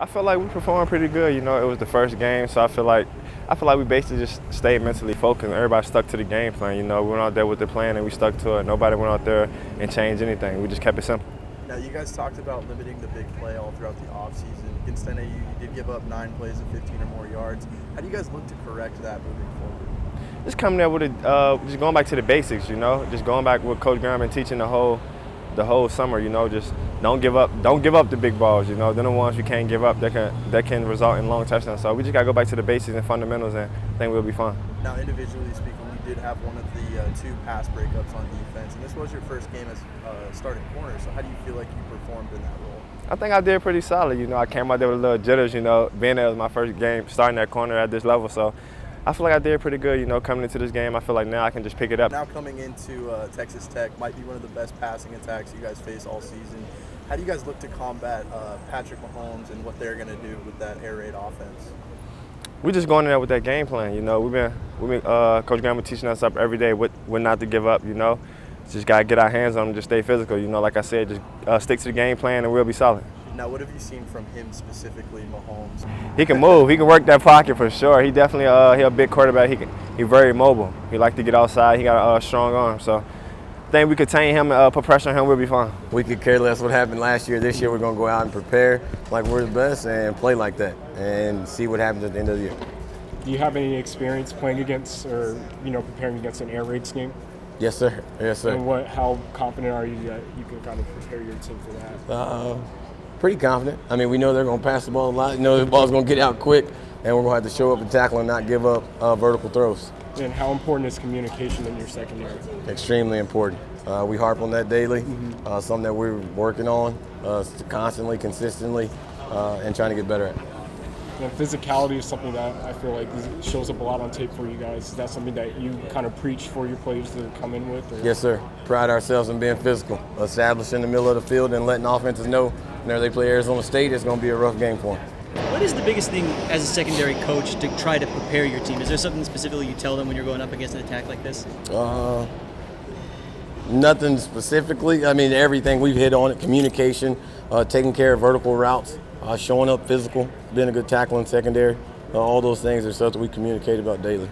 I feel like we performed pretty good. You know, it was the first game, so I feel like we basically just stayed mentally focused. And everybody stuck to the game plan. You know, we went out there with the plan and we stuck to it. Nobody went out there and changed anything. We just kept it simple. Now, you guys talked about limiting the big play all throughout the offseason. Against NAU, you did give up 9 plays of 15 or more yards. How do you guys look to correct that moving forward? Just coming there with just going back to the basics. You know, just going back with Coach Graham and teaching the whole summer. You know, just don't give up the big balls. You know, they're the ones you can't give up that can result in long touchdowns. So we just gotta go back to the basics and fundamentals, and I think we'll be fine. Now, individually speaking, you did have one of the 2 pass breakups on defense, and this was your first game as starting corner. So how do you feel like you performed in that role? I think I did pretty solid. You know, I came out there with a little jitters. You know, being there was my first game starting that corner at this level. So I feel like I did pretty good. You know, coming into this game, I feel like now I can just pick it up. Now coming into Texas Tech, might be one of the best passing attacks you guys face all season. How do you guys look to combat Patrick Mahomes and what they're going to do with that air raid offense? We just going in there with that game plan. You know, Coach Graham was teaching us up every day what not to give up. You know, just gotta get our hands on them, just stay physical. You know, like I said, just stick to the game plan and we'll be solid. Now, what have you seen from him specifically, Mahomes? He can move. He can work that pocket for sure. He definitely he a big quarterback. He's very mobile. He like to get outside. He got a strong arm. So I think we contain him, put pressure on him, we'll be fine. We could care less what happened last year. This year we're going to go out and prepare like we're the best and play like that and see what happens at the end of the year. Do you have any experience playing against or, preparing against an air raid scheme? Yes, sir. Yes, sir. And how confident are you that you can kind of prepare your team for that? Pretty confident. I mean, we know they're going to pass the ball a lot. You know the ball's going to get out quick, and we're going to have to show up and tackle and not give up vertical throws. And how important is communication in your secondary? Extremely important. We harp on that daily, something that we're working on constantly, consistently, and trying to get better at. And physicality is something that I feel like shows up a lot on tape for you guys. Is that something that you kind of preach for your players to come in with? Or? Yes, sir. Pride ourselves in being physical, established in the middle of the field and letting offenses know whenever they play Arizona State, it's going to be a rough game for them. What is the biggest thing as a secondary coach to try to prepare your team? Is there something specifically you tell them when you're going up against an attack like this? Nothing specifically. I mean, everything we've hit on it, communication, taking care of vertical routes, showing up physical, being a good tackle in secondary. All those things are stuff that we communicate about daily.